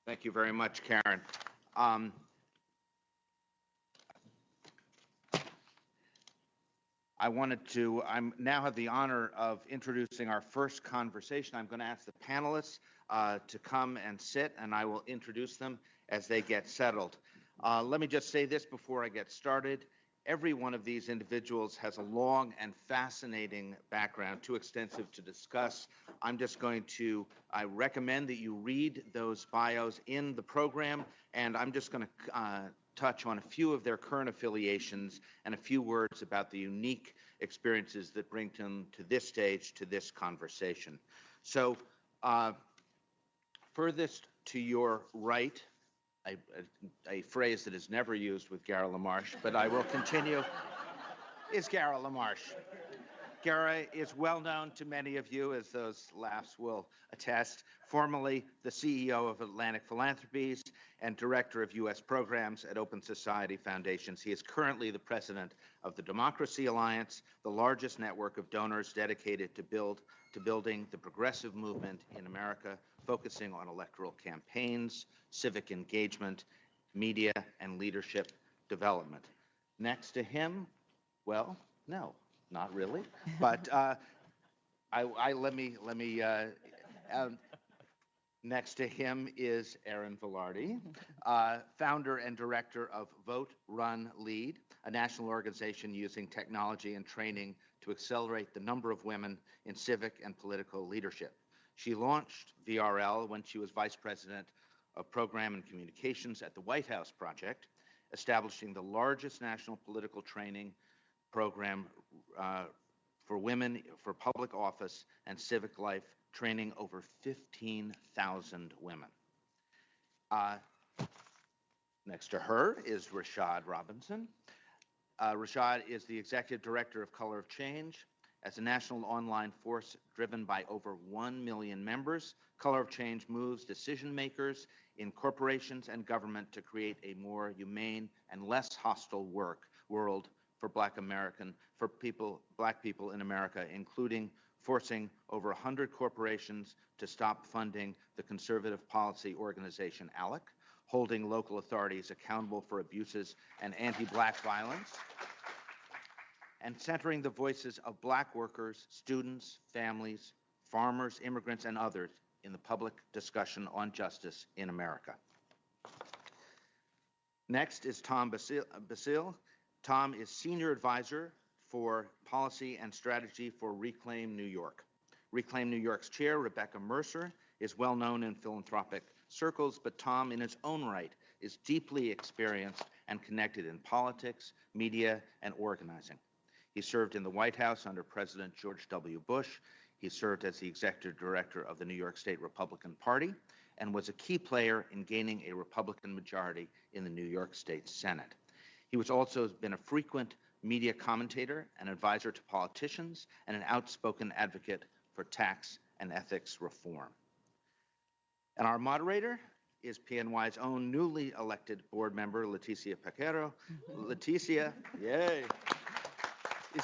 Thank you very much, Karen. Um, I now have the honor of introducing our first conversation. I'm going to ask the panelists to come and sit, and I will introduce them as they get settled. Let me just say this before I get started. Every one of these individuals has a long and fascinating background, too extensive to discuss. I recommend that you read those bios in the program, and I'm just going to touch on a few of their current affiliations and a few words about the unique experiences that bring them to this stage, to this conversation. So, furthest to your right, a phrase that is never used with Gara LaMarche, but I will continue, is Gara LaMarche. Gara is well known to many of you, as those laughs will attest, formerly the CEO of Atlantic Philanthropies and Director of U.S. Programs at Open Society Foundations. He is currently the President of the Democracy Alliance, the largest network of donors dedicated to building the progressive movement in America, focusing on electoral campaigns, civic engagement, media, and leadership development. Next to him, well, no. Not really, but next to him is Erin Vilardi, founder and director of VoteRunLead, a national organization using technology and training to accelerate the number of women in civic and political leadership. She launched VRL when she was vice president of program and communications at the White House Project, establishing the largest national political training program for women for public office and civic life, training over 15,000 women. Next to her is Rashad Robinson. Rashad is the executive director of Color of Change. As a national online force driven by over 1 million members, Color of Change moves decision makers in corporations and government to create a more humane and less hostile world for Black people in America, including forcing over 100 corporations to stop funding the conservative policy organization ALEC, holding local authorities accountable for abuses and anti-Black violence, and centering the voices of Black workers, students, families, farmers, immigrants, and others in the public discussion on justice in America. Next is Tom Basile. Tom is Senior Advisor for Policy and Strategy for Reclaim New York. Reclaim New York's chair, Rebecca Mercer, is well known in philanthropic circles, but Tom, in his own right, is deeply experienced and connected in politics, media, and organizing. He served in the White House under President George W. Bush. He served as the executive director of the New York State Republican Party and was a key player in gaining a Republican majority in the New York State Senate. He was also been a frequent media commentator and advisor to politicians and an outspoken advocate for tax and ethics reform. And our moderator is PNY's own newly elected board member, Leticia Peguero. Leticia, yay, is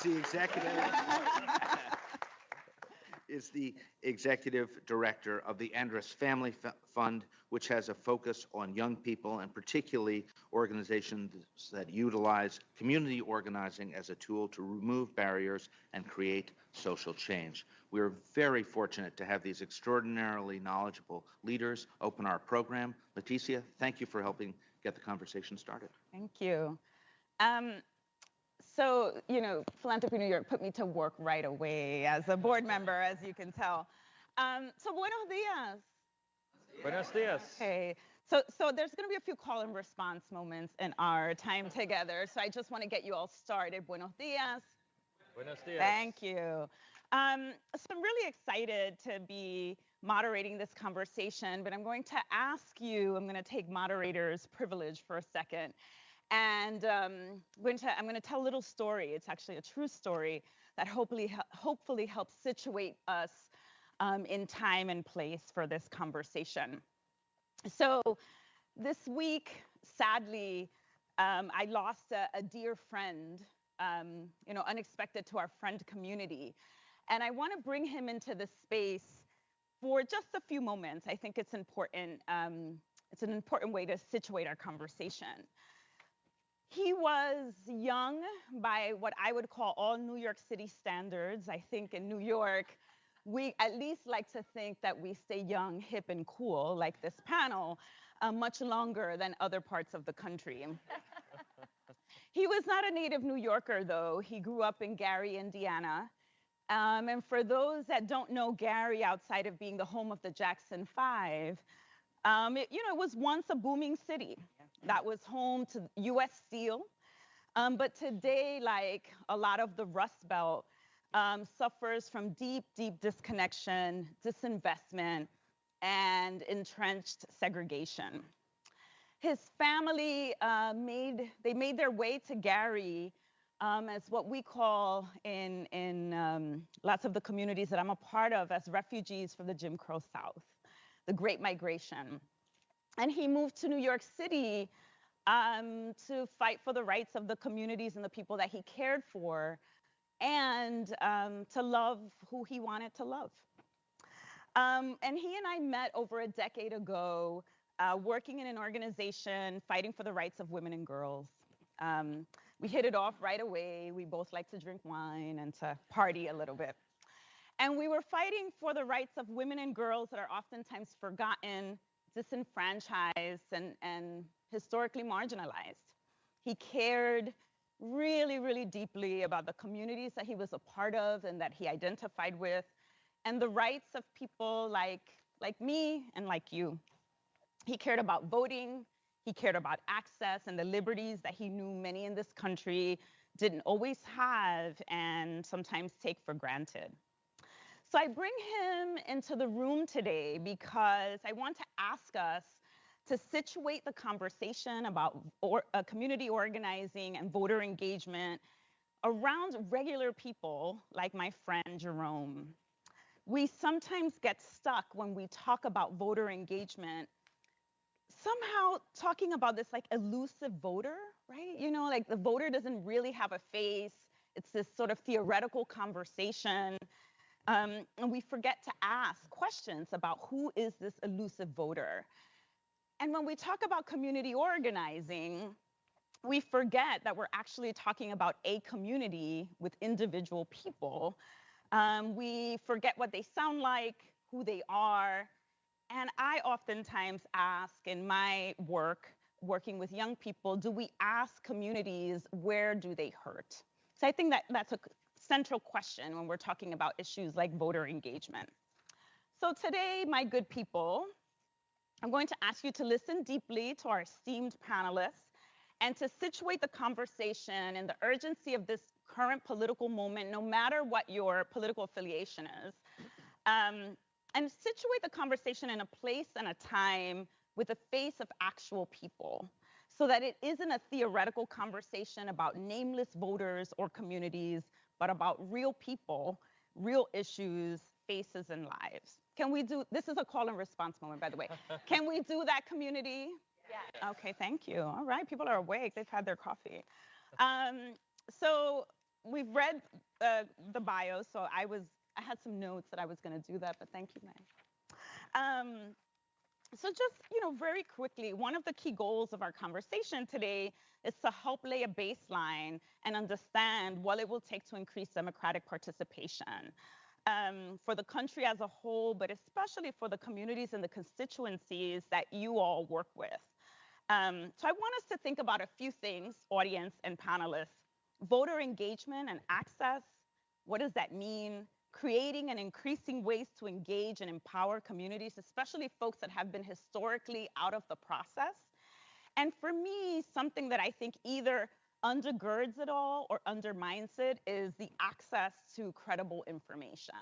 the executive director of the Andrus Family Fund, which has a focus on young people and particularly organizations that utilize community organizing as a tool to remove barriers and create social change. We are very fortunate to have these extraordinarily knowledgeable leaders open our program. Leticia, thank you for helping get the conversation started. Thank you. So, Philanthropy New York put me to work right away as a board member, as you can tell. So, buenos dias. Buenos dias. Okay. So there's going to be a few call and response moments in our time together. So I just want to get you all started. Buenos dias. Buenos dias. Thank you. So I'm really excited to be moderating this conversation, but I'm going to take moderator's privilege for a second. And I'm going to tell a little story. It's actually a true story that hopefully helps situate us in time and place for this conversation. So this week, sadly, I lost a dear friend, unexpected to our friend community. And I want to bring him into this space for just a few moments. I think it's important It's an important way to situate our conversation. He was young by what I would call all New York City standards. I think in New York, we at least like to think that we stay young, hip, and cool, like this panel, much longer than other parts of the country. He was not a native New Yorker, though. He grew up in Gary, Indiana. And for those that don't know Gary outside of being the home of the Jackson Five, it was once a booming city that was home to U.S. Steel. But today, like a lot of the Rust Belt, suffers from deep, deep disconnection, disinvestment, and entrenched segregation. His family made their way to Gary as what we call in lots of the communities that I'm a part of as refugees from the Jim Crow South, the Great Migration. And he moved to New York City to fight for the rights of the communities and the people that he cared for, and to love who he wanted to love. And he and I met over a decade ago, working in an organization fighting for the rights of women and girls. We hit it off right away. We both like to drink wine and to party a little bit. And we were fighting for the rights of women and girls that are oftentimes forgotten, disenfranchised, and historically marginalized. He cared really, really deeply about the communities that he was a part of and that he identified with, and the rights of people like me and like you. He cared about voting. He cared about access and the liberties that he knew many in this country didn't always have and sometimes take for granted. So I bring him into the room today because I want to ask us to situate the conversation about community organizing and voter engagement around regular people like my friend Jerome. We sometimes get stuck when we talk about voter engagement, somehow talking about this like elusive voter, right? Like the voter doesn't really have a face. It's this sort of theoretical conversation. And we forget to ask questions about who is this elusive voter. And when we talk about community organizing, we forget that we're actually talking about a community with individual people. We forget what they sound like, who they are. And I oftentimes ask in my work, working with young people, do we ask communities, where do they hurt? So I think that that's a central question when we're talking about issues like voter engagement. So today, my good people, I'm going to ask you to listen deeply to our esteemed panelists and to situate the conversation and the urgency of this current political moment, no matter what your political affiliation is, and situate the conversation in a place and a time with the face of actual people, so that it isn't a theoretical conversation about nameless voters or communities, but about real people, real issues, faces, and lives. Can we do, this is a call and response moment, by the way. Can we do that, community? Yeah. Okay, thank you. All right, people are awake. They've had their coffee. So we've read the bio, so I had some notes that I was going to do that, but thank you, May. So just, very quickly, one of the key goals of our conversation today is to help lay a baseline and understand what it will take to increase democratic participation for the country as a whole, but especially for the communities and the constituencies that you all work with. So I want us to think about a few things, audience and panelists. Voter engagement and access, what does that mean? Creating and increasing ways to engage and empower communities, especially folks that have been historically out of the process. And for me, something that I think either undergirds it all or undermines it is the access to credible information.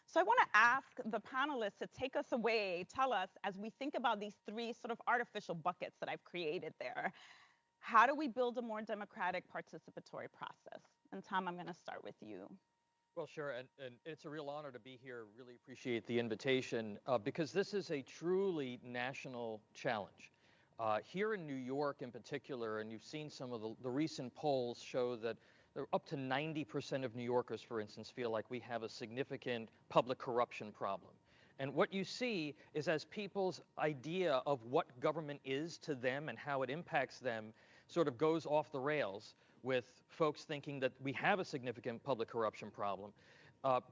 So I want to ask the panelists to take us away, tell us, as we think about these three sort of artificial buckets that I've created there, how do we build a more democratic participatory process? And Tom, I'm going to start with you. Well, sure, and it's a real honor to be here. Really appreciate the invitation because this is a truly national challenge. Here in New York in particular, and you've seen some of the recent polls show that up to 90% of New Yorkers, for instance, feel like we have a significant public corruption problem. And what you see is as people's idea of what government is to them and how it impacts them sort of goes off the rails with folks thinking that we have a significant public corruption problem,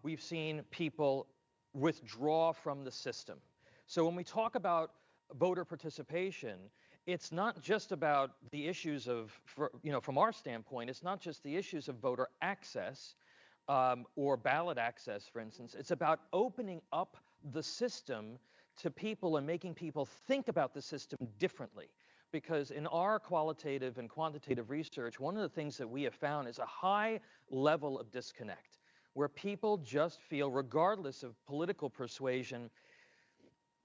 we've seen people withdraw from the system. So when we talk about voter participation, it's not just about the issues of, from our standpoint, it's not just the issues of voter access or ballot access, for instance. It's about opening up the system to people and making people think about the system differently. Because in our qualitative and quantitative research, one of the things that we have found is a high level of disconnect, where people just feel, regardless of political persuasion,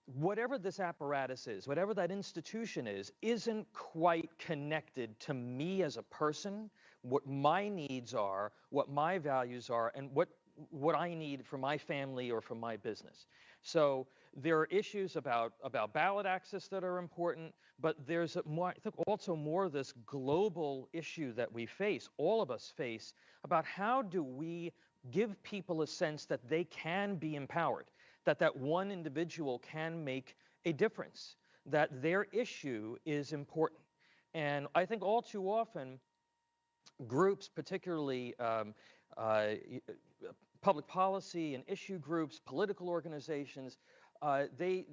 whatever this apparatus is, whatever that institution is, isn't quite connected to me as a person, what my needs are, what my values are, and what I need for my family or for my business. So there are issues about ballot access that are important, but there's I think also more of this global issue that we face, all of us face, about how do we give people a sense that they can be empowered, that one individual can make a difference, that their issue is important. And I think all too often, groups, particularly public policy and issue groups, political organizations, they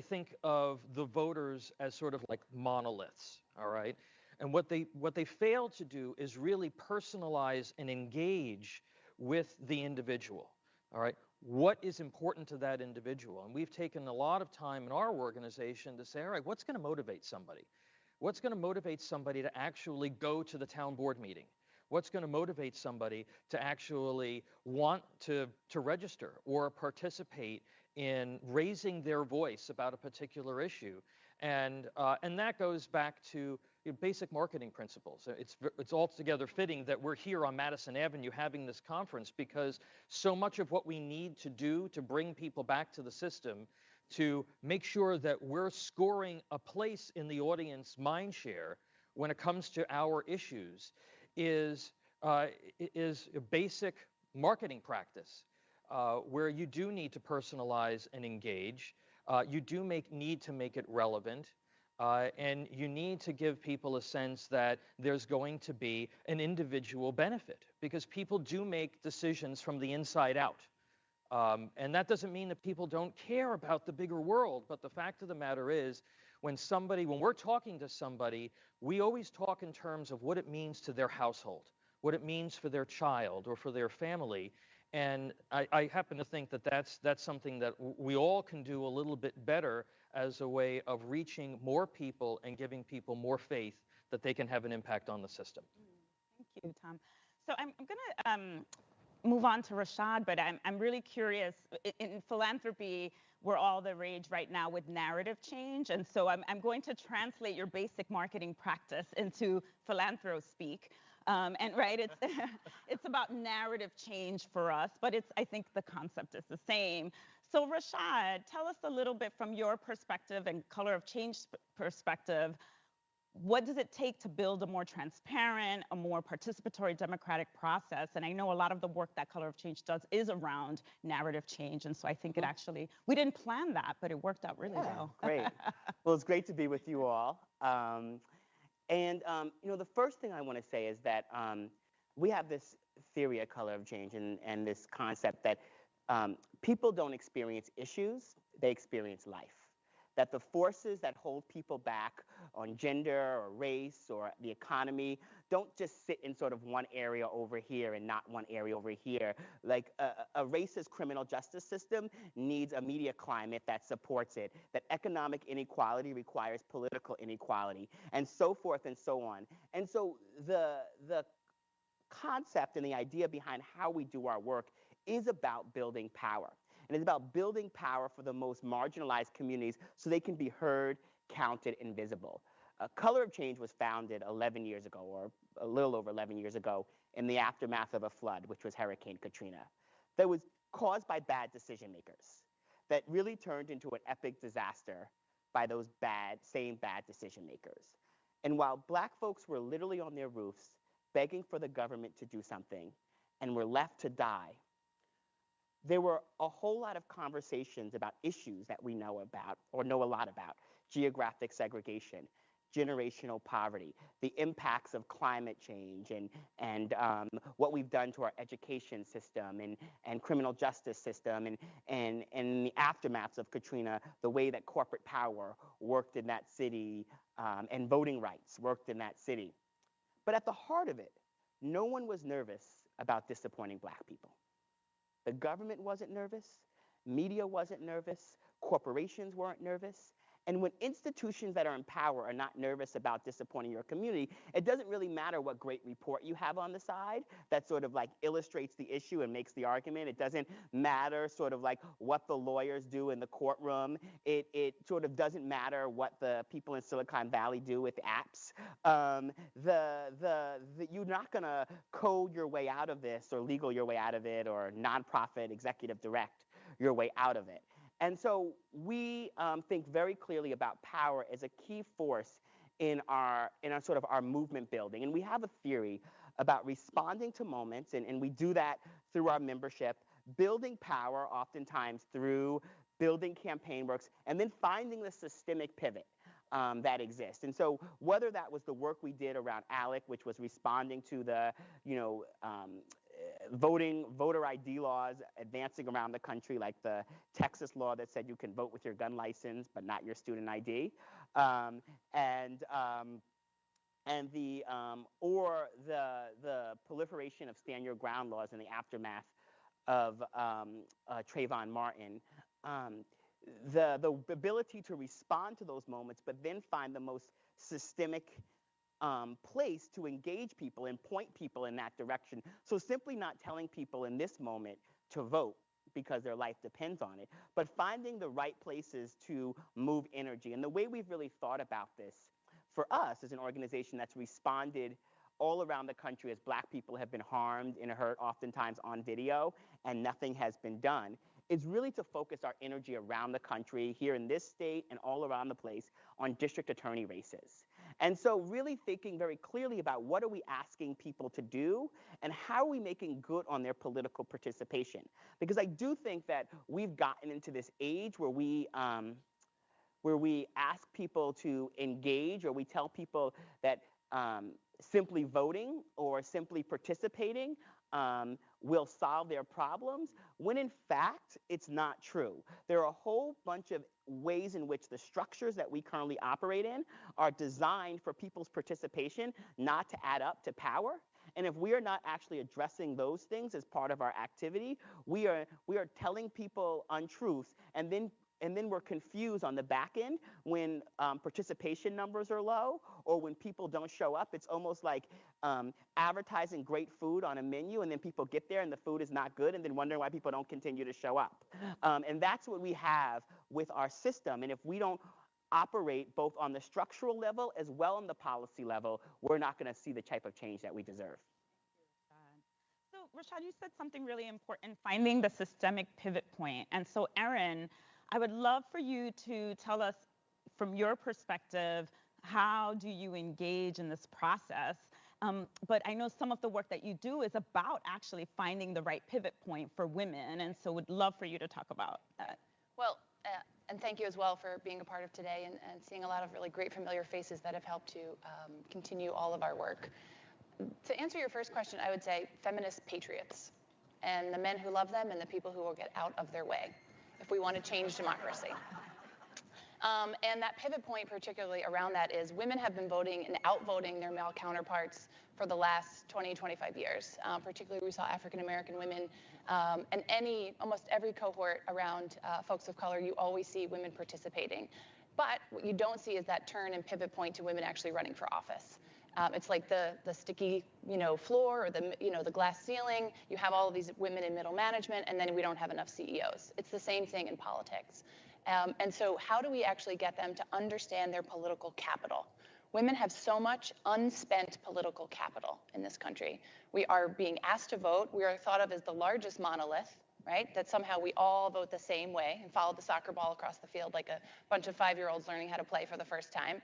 think of the voters as sort of like monoliths, all right? And what they fail to do is really personalize and engage with the individual, all right? What is important to that individual? And we've taken a lot of time in our organization to say, all right, what's going to motivate somebody? What's going to motivate somebody to actually go to the town board meeting? What's going to motivate somebody to actually want to register or participate in raising their voice about a particular issue? And that goes back to basic marketing principles. It's altogether fitting that we're here on Madison Avenue having this conference, because so much of what we need to do to bring people back to the system, to make sure that we're scoring a place in the audience mind share when it comes to our issues, is a basic marketing practice where you do need to personalize and engage. You do need to make it relevant. And you need to give people a sense that there's going to be an individual benefit, because people do make decisions from the inside out. And that doesn't mean that people don't care about the bigger world, but the fact of the matter is, when we're talking to somebody, we always talk in terms of what it means to their household, what it means for their child or for their family. And I happen to think that that's something that we all can do a little bit better as a way of reaching more people and giving people more faith that they can have an impact on the system. Thank you, Tom. So I'm going to move on to Rashad, but I'm really curious. In philanthropy, we're all the rage right now with narrative change, and so I'm going to translate your basic marketing practice into philanthro speak. And right, it's about narrative change for us, but I think the concept is the same. So Rashad, tell us a little bit from your perspective and Color of Change perspective, what does it take to build a more transparent, a more participatory democratic process? And I know a lot of the work that Color of Change does is around narrative change, and so I think it actually, we didn't plan that, but it worked out really well. Great. Well, it's great to be with you all. The first thing I want to say is that we have this theory at Color of Change and this concept that people don't experience issues, they experience life. That the forces that hold people back on gender or race or the economy don't just sit in sort of one area over here and not one area over here. Like a racist criminal justice system needs a media climate that supports it, that economic inequality requires political inequality, and so forth and so on. And so the concept and the idea behind how we do our work is about building power. And it's about building power for the most marginalized communities so they can be heard, counted, and visible. Color of Change was founded 11 years ago, or a little over 11 years ago, in the aftermath of a flood, which was Hurricane Katrina, that was caused by bad decision makers, that really turned into an epic disaster by those same bad decision makers. And while Black folks were literally on their roofs begging for the government to do something and were left to die, there were a whole lot of conversations about issues that we know about or know a lot about: geographic segregation, generational poverty, the impacts of climate change, and what we've done to our education system and criminal justice system, and the aftermaths of Katrina, the way that corporate power worked in that city, and voting rights worked in that city. But at the heart of it, no one was nervous about disappointing Black people. The government wasn't nervous, media wasn't nervous, corporations weren't nervous. And when institutions that are in power are not nervous about disappointing your community, it doesn't really matter what great report you have on the side that sort of like illustrates the issue and makes the argument. It doesn't matter sort of like what the lawyers do in the courtroom. It sort of doesn't matter what the people in Silicon Valley do with apps. You're not going to code your way out of this or legal your way out of it or nonprofit executive direct your way out of it. And so we think very clearly about power as a key force in our sort of our movement building. And we have a theory about responding to moments, and we do that through our membership, building power oftentimes through building campaign works, and then finding the systemic pivot that exists. And so whether that was the work we did around ALEC, which was responding to the, voter ID laws advancing around the country, like the Texas law that said you can vote with your gun license but not your student ID, or the proliferation of stand your ground laws in the aftermath of Trayvon Martin. The ability to respond to those moments, but then find the most systemic place to engage people and point people in that direction. So simply not telling people in this moment to vote because their life depends on it, but finding the right places to move energy. And the way we've really thought about this for us as an organization that's responded all around the country as Black people have been harmed and hurt, oftentimes on video, and nothing has been done, is really to focus our energy around the country, here in this state and all around the place, on district attorney races. And so really thinking very clearly about what are we asking people to do and how are we making good on their political participation. Because I do think that we've gotten into this age where we ask people to engage, or we tell people that simply voting or simply participating will solve their problems, when in fact it's not true. There are a whole bunch of ways in which the structures that we currently operate in are designed for people's participation not to add up to power. And if we are not actually addressing those things as part of our activity, we are telling people untruths, and then we're confused on the back end when participation numbers are low or when people don't show up. It's almost like advertising great food on a menu, and then people get there and the food is not good, and then wondering why people don't continue to show up. And that's what we have with our system. And if we don't operate both on the structural level as well on the policy level, we're not going to see the type of change that we deserve. So Rashad, you said something really important, finding the systemic pivot point. And so Erin, I would love for you to tell us from your perspective, how do you engage in this process? But I know some of the work that you do is about actually finding the right pivot point for women, and so would love for you to talk about that. Well, and thank you as well for being a part of today and seeing a lot of really great familiar faces that have helped to continue all of our work. To answer your first question, I would say feminist patriots, and the men who love them and the people who will get out of their way if we want to change democracy. And that pivot point particularly around that is women have been voting and outvoting their male counterparts for the last 20, 25 years. Particularly we saw African American women and almost every cohort around folks of color, you always see women participating. But what you don't see is that turn and pivot point to women actually running for office. It's like the sticky, floor or the glass ceiling. You have all of these women in middle management, and then we don't have enough CEOs. It's the same thing in politics. And so how do we actually get them to understand their political capital? Women have so much unspent political capital in this country. We are being asked to vote. We are thought of as the largest monolith right? That somehow we all vote the same way and follow the soccer ball across the field like a bunch of 5-year-olds learning how to play for the first time.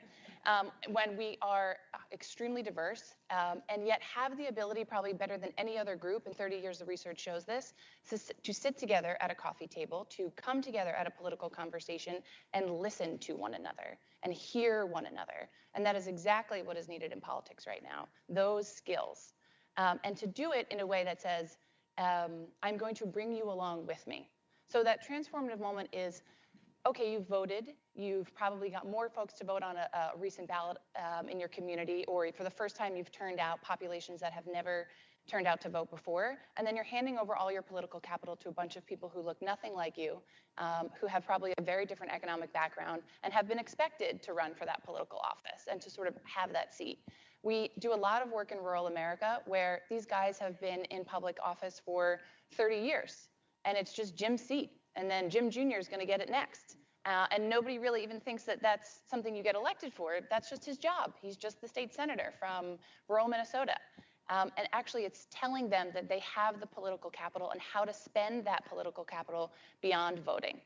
When we are extremely diverse and yet have the ability, probably better than any other group, and 30 years of research shows this, to sit together at a coffee table, to come together at a political conversation and listen to one another and hear one another. And that is exactly what is needed in politics right now, those skills. And to do it in a way that says, I'm going to bring you along with me. So that transformative moment is, okay, you've voted. You've probably got more folks to vote on a recent ballot in your community, or for the first time you've turned out populations that have never turned out to vote before. And then you're handing over all your political capital to a bunch of people who look nothing like you, who have probably a very different economic background and have been expected to run for that political office and to sort of have that seat. We do a lot of work in rural America where these guys have been in public office for 30 years, and it's just Jim's seat. And then Jim Jr. is going to get it next. And nobody really even thinks that that's something you get elected for. That's just his job. He's just the state senator from rural Minnesota. And actually, it's telling them that they have the political capital and how to spend that political capital beyond voting.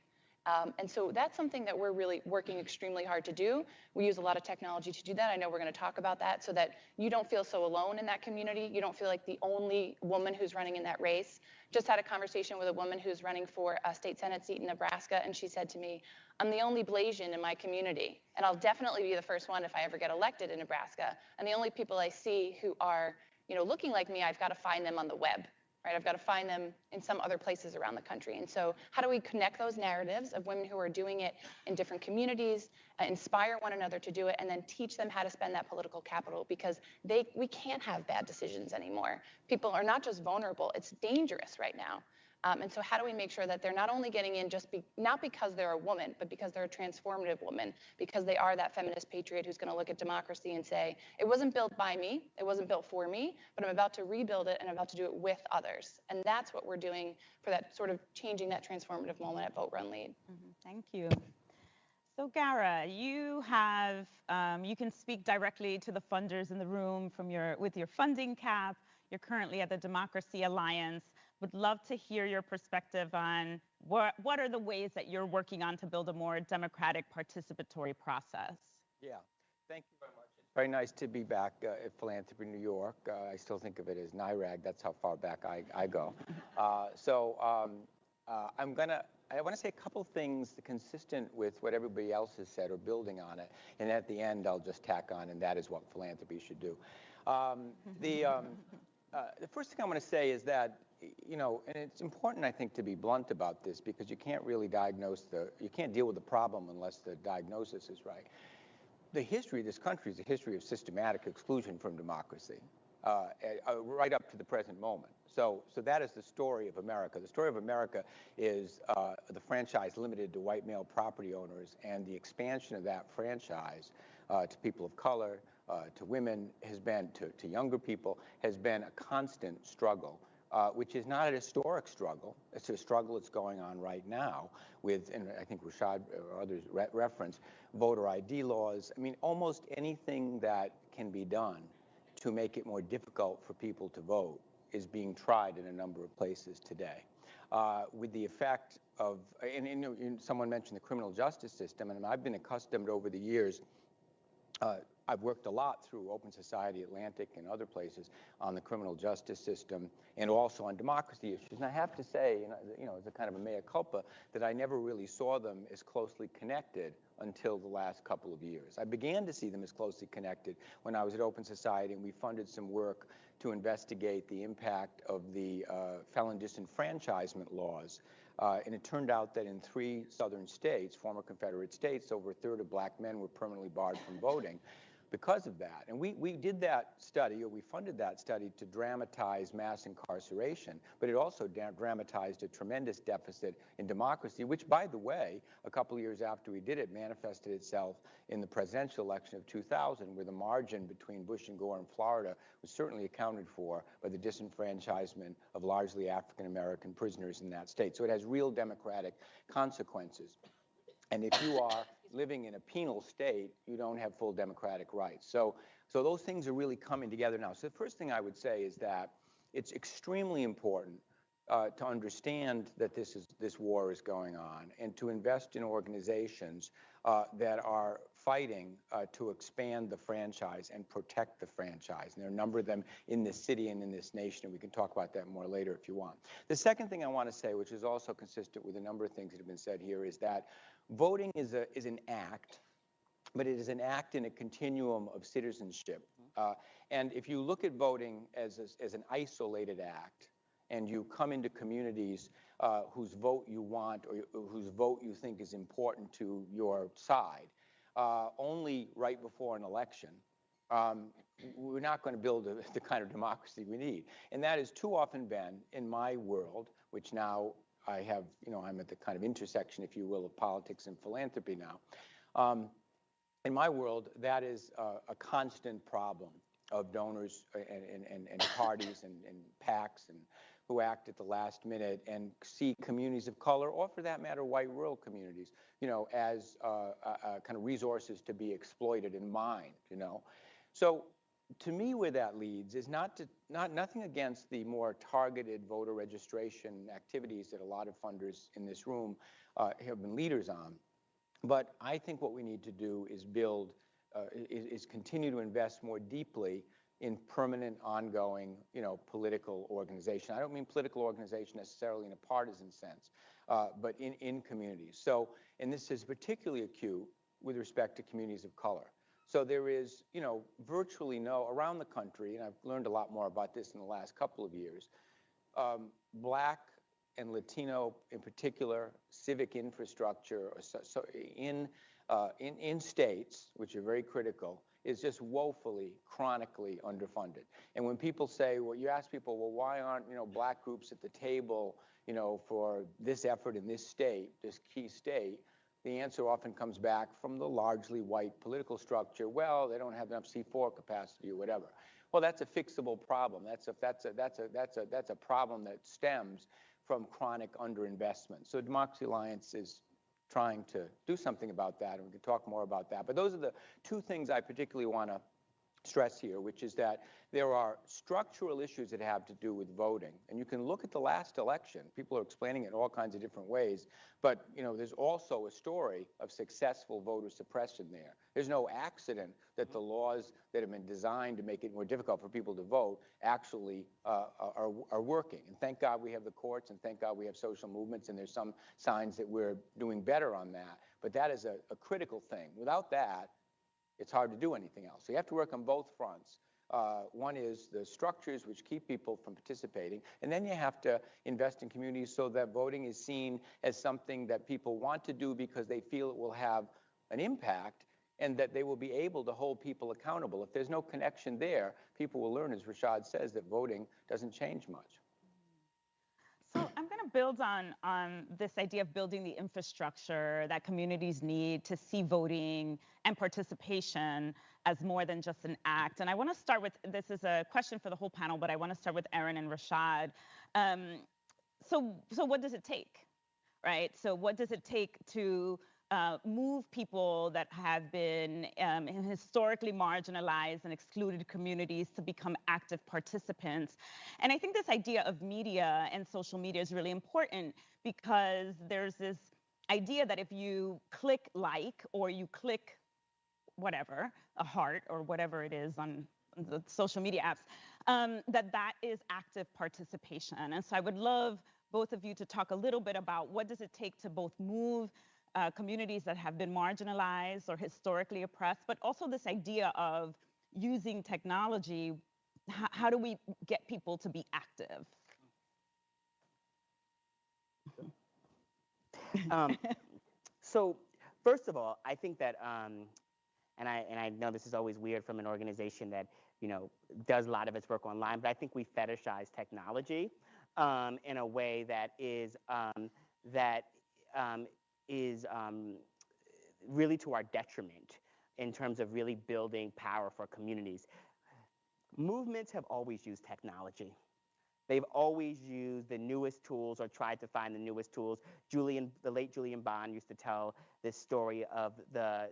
And so that's something that we're really working extremely hard to do. We use a lot of technology to do that. I know we're going to talk about that so that you don't feel so alone in that community. You don't feel like the only woman who's running in that race. Just had a conversation with a woman who's running for a state senate seat in Nebraska, and she said to me, I'm the only Blasian in my community, and I'll definitely be the first one if I ever get elected in Nebraska. And the only people I see who are, looking like me, I've got to find them on the web. Right? I've got to find them in some other places around the country. And so how do we connect those narratives of women who are doing it in different communities, inspire one another to do it, and then teach them how to spend that political capital? Because we can't have bad decisions anymore. People are not just vulnerable, it's dangerous right now. And so how do we make sure that they're not only getting in not because they're a woman, but because they're a transformative woman, because they are that feminist patriot who's going to look at democracy and say, it wasn't built by me, it wasn't built for me, but I'm about to rebuild it and I'm about to do it with others. And that's what we're doing for that sort of changing that transformative moment at VoteRunLead. Thank you. So Gara, you can speak directly to the funders in the room with your funding cap. You're currently at the Democracy Alliance. Would love to hear your perspective on what are the ways that you're working on to build a more democratic participatory process. Yeah, thank you very much. It's very nice to be back at Philanthropy New York. I still think of it as NIRAG. That's how far back I go. I want to say a couple things consistent with what everybody else has said or building on it. And at the end, I'll just tack on, and that is what philanthropy should do. The first thing I want to say is that, and it's important, I think, to be blunt about this because you can't really you can't deal with the problem unless the diagnosis is right. The history of this country is a history of systematic exclusion from democracy, right up to the present moment. So that is the story of America. The story of America is the franchise limited to white male property owners, and the expansion of that franchise to people of color, to women, has been to younger people, has been a constant struggle, which is not a historic struggle. It's a struggle that's going on right now with, and I think Rashad or others reference, voter ID laws. I mean, almost anything that can be done to make it more difficult for people to vote is being tried in a number of places today. With the effect of, and someone mentioned the criminal justice system, and I've been accustomed over the years, I've worked a lot through Open Society Atlantic and other places on the criminal justice system and also on democracy issues. And I have to say, as a kind of a mea culpa, that I never really saw them as closely connected until the last couple of years. I began to see them as closely connected when I was at Open Society, and we funded some work to investigate the impact of the felon disenfranchisement laws. And it turned out that in 3 southern states, former Confederate states, over a third of black men were permanently barred from voting because of that. And we did that study, or we funded that study, to dramatize mass incarceration, but it also dramatized a tremendous deficit in democracy, which, by the way, a couple of years after we did it, manifested itself in the presidential election of 2000, where the margin between Bush and Gore in Florida was certainly accounted for by the disenfranchisement of largely African-American prisoners in that state. So it has real democratic consequences. And if you are living in a penal state, you don't have full democratic rights. So those things are really coming together now. So the first thing I would say is that it's extremely important to understand that this war is going on and to invest in organizations that are fighting to expand the franchise and protect the franchise. And there are a number of them in this city and in this nation, and we can talk about that more later if you want. The second thing I want to say, which is also consistent with a number of things that have been said here, is that voting is an act, but it is an act in a continuum of citizenship. And if you look at voting as an isolated act, and you come into communities whose vote you want or whose vote you think is important to your side, only right before an election, we're not going to build the kind of democracy we need. And that has too often been, in my world, which now I have, I'm at the kind of intersection, if you will, of politics and philanthropy now. In my world, that is a constant problem of donors and parties and PACs and who act at the last minute and see communities of color, or for that matter, white rural communities, as kind of resources to be exploited and mined, So to me, where that leads is nothing against the more targeted voter registration activities that a lot of funders in this room have been leaders on. But I think what we need to do is is continue to invest more deeply in permanent, ongoing, political organization. I don't mean political organization necessarily in a partisan sense, but in communities. So, and this is particularly acute with respect to communities of color. So there is, virtually around the country, and I've learned a lot more about this in the last couple of years, Black and Latino, in particular, civic infrastructure in states, which are very critical, is just woefully, chronically underfunded. And when people say, well, you ask people, well, why aren't Black groups at the table, for this effort in this state, this key state? The answer often comes back from the largely white political structure. Well, they don't have enough C4 capacity or whatever. Well, that's a fixable problem. That's a problem that stems from chronic underinvestment. So Democracy Alliance is trying to do something about that, and we can talk more about that. But those are the two things I particularly want to stress here, which is that there are structural issues that have to do with voting. And you can look at the last election. People are explaining it in all kinds of different ways. But, there's also a story of successful voter suppression there. There's no accident that the laws that have been designed to make it more difficult for people to vote actually are working. And thank God we have the courts, and thank God we have social movements, and there's some signs that we're doing better on that. But that is a critical thing. Without that, it's hard to do anything else. So you have to work on both fronts. One is the structures which keep people from participating, and then you have to invest in communities so that voting is seen as something that people want to do because they feel it will have an impact and that they will be able to hold people accountable. If there's no connection there, people will learn, as Rashad says, that voting doesn't change much. So I'm going to build on this idea of building the infrastructure that communities need to see voting and participation as more than just an act. And I want to start with, this is a question for the whole panel, but I want to start with Erin and Rashad. So what does it take, right? So what does it take to move people that have been historically marginalized and excluded communities to become active participants? And I think this idea of media and social media is really important because there's this idea that if you click like or you click whatever, a heart or whatever it is on the social media apps, that is active participation. And so I would love both of you to talk a little bit about what does it take to both move communities that have been marginalized or historically oppressed, but also this idea of using technology. How do we get people to be active? So first of all, I think that, and I know this is always weird from an organization that does a lot of its work online, but I think we fetishize technology in a way that is really to our detriment in terms of really building power for communities. Movements have always used technology. They've always used the newest tools or tried to find the newest tools. The late Julian Bond used to tell this story of the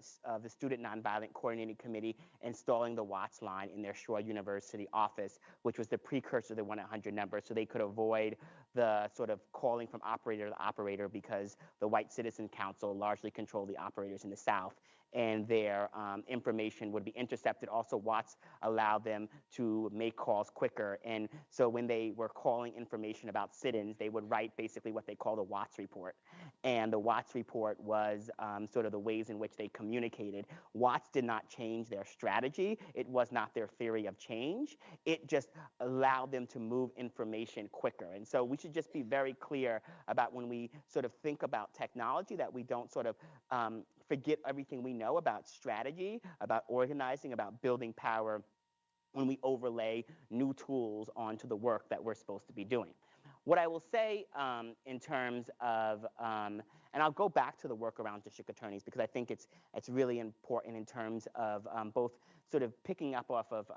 Student Nonviolent Coordinating Committee installing the Watts line in their Shore University office, which was the precursor to the 1-800 number, so they could avoid the sort of calling from operator to operator, because the White Citizen Council largely controlled the operators in the South, and their information would be intercepted. Also, Watts allowed them to make calls quicker. And so when they were calling information about sit-ins, they would write basically what they call the Watts report. And the Watts report was sort of the ways in which they communicated. Watts did not change their strategy. It was not their theory of change. It just allowed them to move information quicker. And so we should just be very clear about, when we sort of think about technology, that we don't sort of forget everything we know about strategy, about organizing, about building power, when we overlay new tools onto the work that we're supposed to be doing. What I will say in terms of, and I'll go back to the work around district attorneys, because I think it's really important in terms of both sort of picking up off of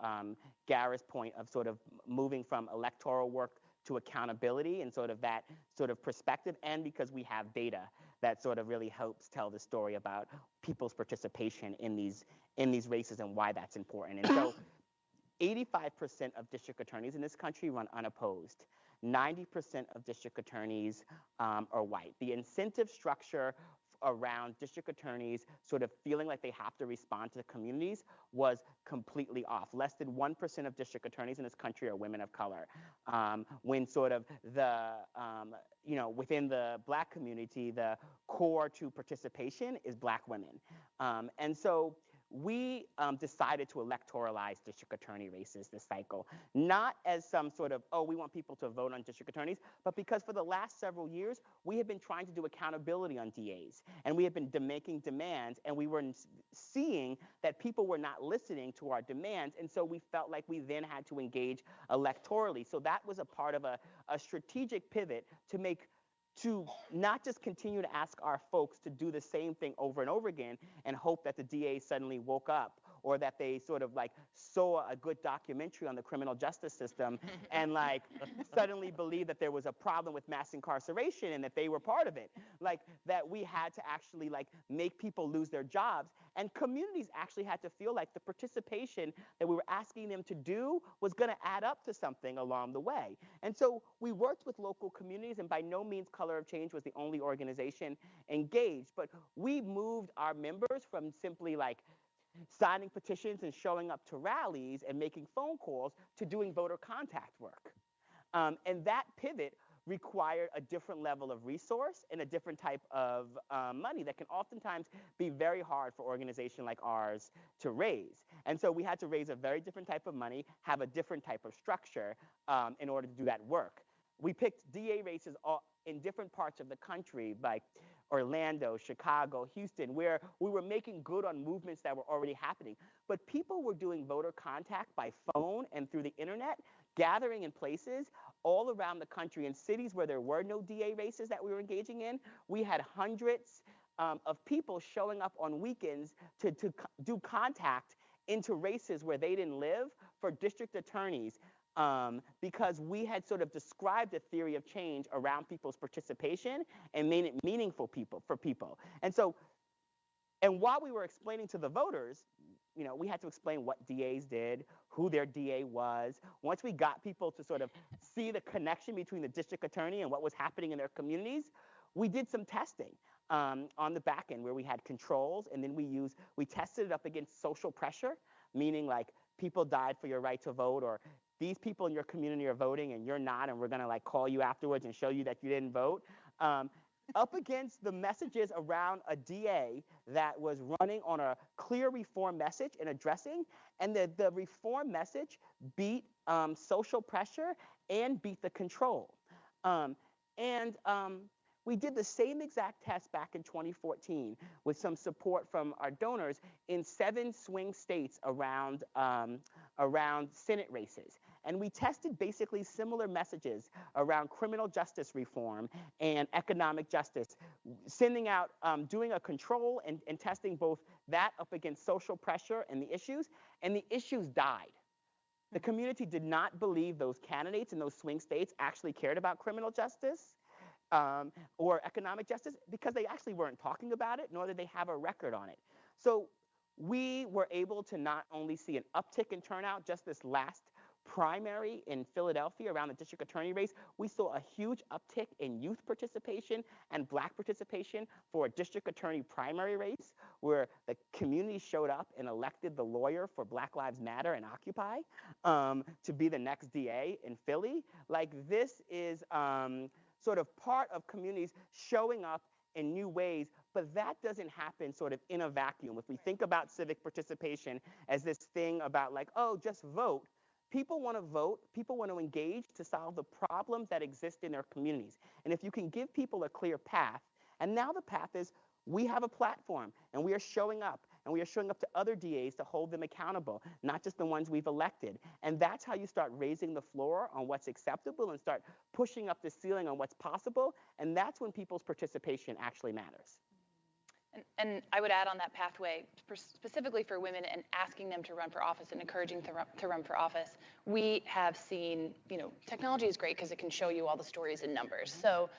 Gara's point of sort of moving from electoral work to accountability and sort of that sort of perspective, and because we have data that sort of really helps tell the story about people's participation in these races and why that's important. And so 85% of district attorneys in this country run unopposed. 90% of district attorneys are white. The incentive structure around district attorneys sort of feeling like they have to respond to the communities was completely off. Less than 1% of district attorneys in this country are women of color. When sort of the, within the Black community, the core to participation is Black women. And so we decided to electoralize district attorney races this cycle, not as some sort of, oh, we want people to vote on district attorneys, but because for the last several years, we have been trying to do accountability on DAs, and we have been making demands, and we were seeing that people were not listening to our demands, and so we felt like we then had to engage electorally. So that was a part of a strategic pivot to not just continue to ask our folks to do the same thing over and over again and hope that the DA suddenly woke up, or that they sort of like saw a good documentary on the criminal justice system and like suddenly believed that there was a problem with mass incarceration and that they were part of it. Like that we had to actually like make people lose their jobs, and communities actually had to feel like the participation that we were asking them to do was going to add up to something along the way. And so we worked with local communities, and by no means Color of Change was the only organization engaged, but we moved our members from simply like signing petitions and showing up to rallies and making phone calls to doing voter contact work. And that pivot required a different level of resource and a different type of money that can oftentimes be very hard for an organization like ours to raise. And so we had to raise a very different type of money, have a different type of structure in order to do that work. We picked DA races in different parts of the country, like Orlando, Chicago, Houston, where we were making good on movements that were already happening. But people were doing voter contact by phone and through the internet, gathering in places all around the country in cities where there were no DA races that we were engaging in. We had hundreds of people showing up on weekends to do contact into races where they didn't live for district attorneys, because we had sort of described a theory of change around people's participation and made it meaningful for people. And so, and while we were explaining to the voters, we had to explain what DAs did, who their DA was. Once we got people to sort of see the connection between the district attorney and what was happening in their communities, we did some testing on the back end where we had controls, and then we tested it up against social pressure, meaning like people died for your right to vote, or these people in your community are voting and you're not, and we're going to like call you afterwards and show you that you didn't vote, up against the messages around a DA that was running on a clear reform message and addressing, and the reform message beat social pressure and beat the control. We did the same exact test back in 2014 with some support from our donors in 7 swing states around Senate races. And we tested basically similar messages around criminal justice reform and economic justice, sending out, doing a control and testing both that up against social pressure and the issues died. The community did not believe those candidates in those swing states actually cared about criminal justice. or economic justice? Because they actually weren't talking about it, nor did they have a record on it. So we were able to not only see an uptick in turnout just this last primary in Philadelphia around the district attorney race, we saw a huge uptick in youth participation and Black participation for a district attorney primary race, where the community showed up and elected the lawyer for Black Lives Matter and Occupy to be the next DA in Philly. Like, this is sort of part of communities showing up in new ways, but that doesn't happen sort of in a vacuum. If we think about civic participation as this thing about like, oh, just vote, people want to vote, people want to engage to solve the problems that exist in their communities. And if you can give people a clear path, and now the path is we have a platform and we are showing up, and we are showing up to other DAs to hold them accountable, not just the ones we've elected. And that's how you start raising the floor on what's acceptable and start pushing up the ceiling on what's possible. And that's when people's participation actually matters. And I would add on that pathway, specifically for women and asking them to run for office and encouraging to run for office, we have seen, technology is great because it can show you all the stories and numbers. So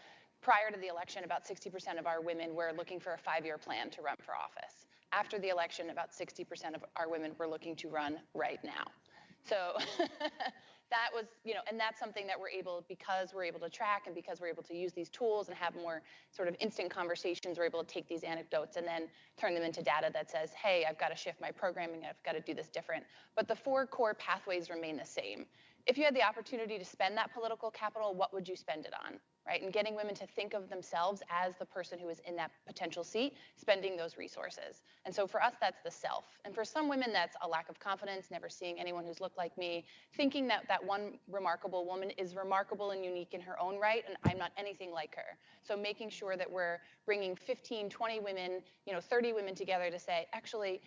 prior to the election, about 60% of our women were looking for a 5-year plan to run for office. After the election, about 60% of our women were looking to run right now. So that was, and that's something that because we're able to track and because we're able to use these tools and have more sort of instant conversations, we're able to take these anecdotes and then turn them into data that says, hey, I've got to shift my programming, I've got to do this different. But the 4 core pathways remain the same. If you had the opportunity to spend that political capital, what would you spend it on, right? And getting women to think of themselves as the person who is in that potential seat, spending those resources. And so for us, that's the self. And for some women, that's a lack of confidence, never seeing anyone who's looked like me, thinking that that one remarkable woman is remarkable and unique in her own right, and I'm not anything like her. So making sure that we're bringing 15, 20 women, 30 women together to say, actually,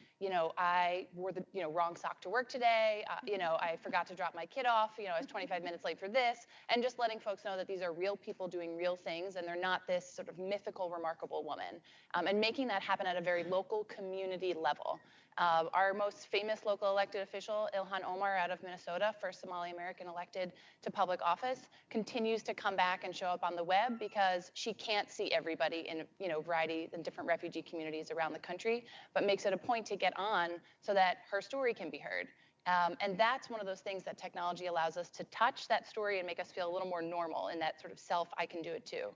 I wore the wrong sock to work today. I forgot to drop my kid off. I was 25 minutes late for this. And just letting folks know that these are real people doing real things, and they're not this sort of mythical, remarkable woman. And making that happen at a very local community level. Our most famous local elected official, Ilhan Omar out of Minnesota, first Somali American elected to public office, continues to come back and show up on the web because she can't see everybody in variety in different refugee communities around the country, but makes it a point to get on so that her story can be heard. And that's one of those things that technology allows us to touch that story and make us feel a little more normal in that sort of self, I can do it too.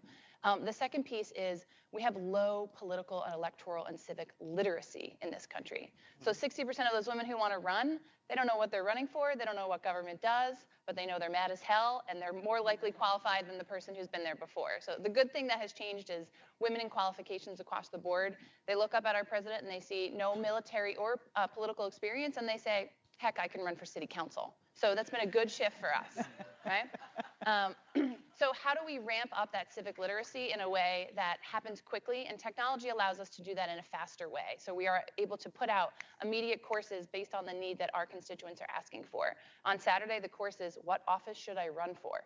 The second piece is we have low political and electoral and civic literacy in this country. So 60% of those women who want to run, they don't know what they're running for, they don't know what government does, but they know they're mad as hell, and they're more likely qualified than the person who's been there before. So the good thing that has changed is women in qualifications across the board, they look up at our president and they see no military or political experience, and they say, heck, I can run for city council. So that's been a good shift for us, right? So how do we ramp up that civic literacy in a way that happens quickly? And technology allows us to do that in a faster way. So we are able to put out immediate courses based on the need that our constituents are asking for. On Saturday, the course is, what office should I run for?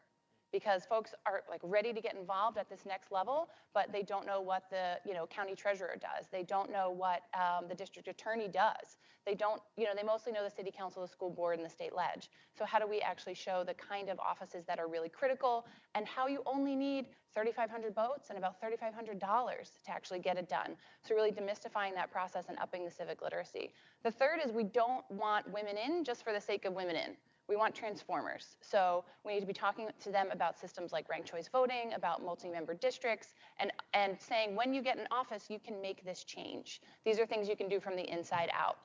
Because folks are ready to get involved at this next level, but they don't know what the county treasurer does. They don't know what the district attorney does. They don't, they mostly know the city council, the school board, and the state ledge. So how do we actually show the kind of offices that are really critical and how you only need 3,500 votes and about $3,500 to actually get it done? So really demystifying that process and upping the civic literacy. The third is we don't want women in just for the sake of women in. We want transformers. So we need to be talking to them about systems like ranked choice voting, about multi-member districts, and saying when you get in office, you can make this change. These are things you can do from the inside out.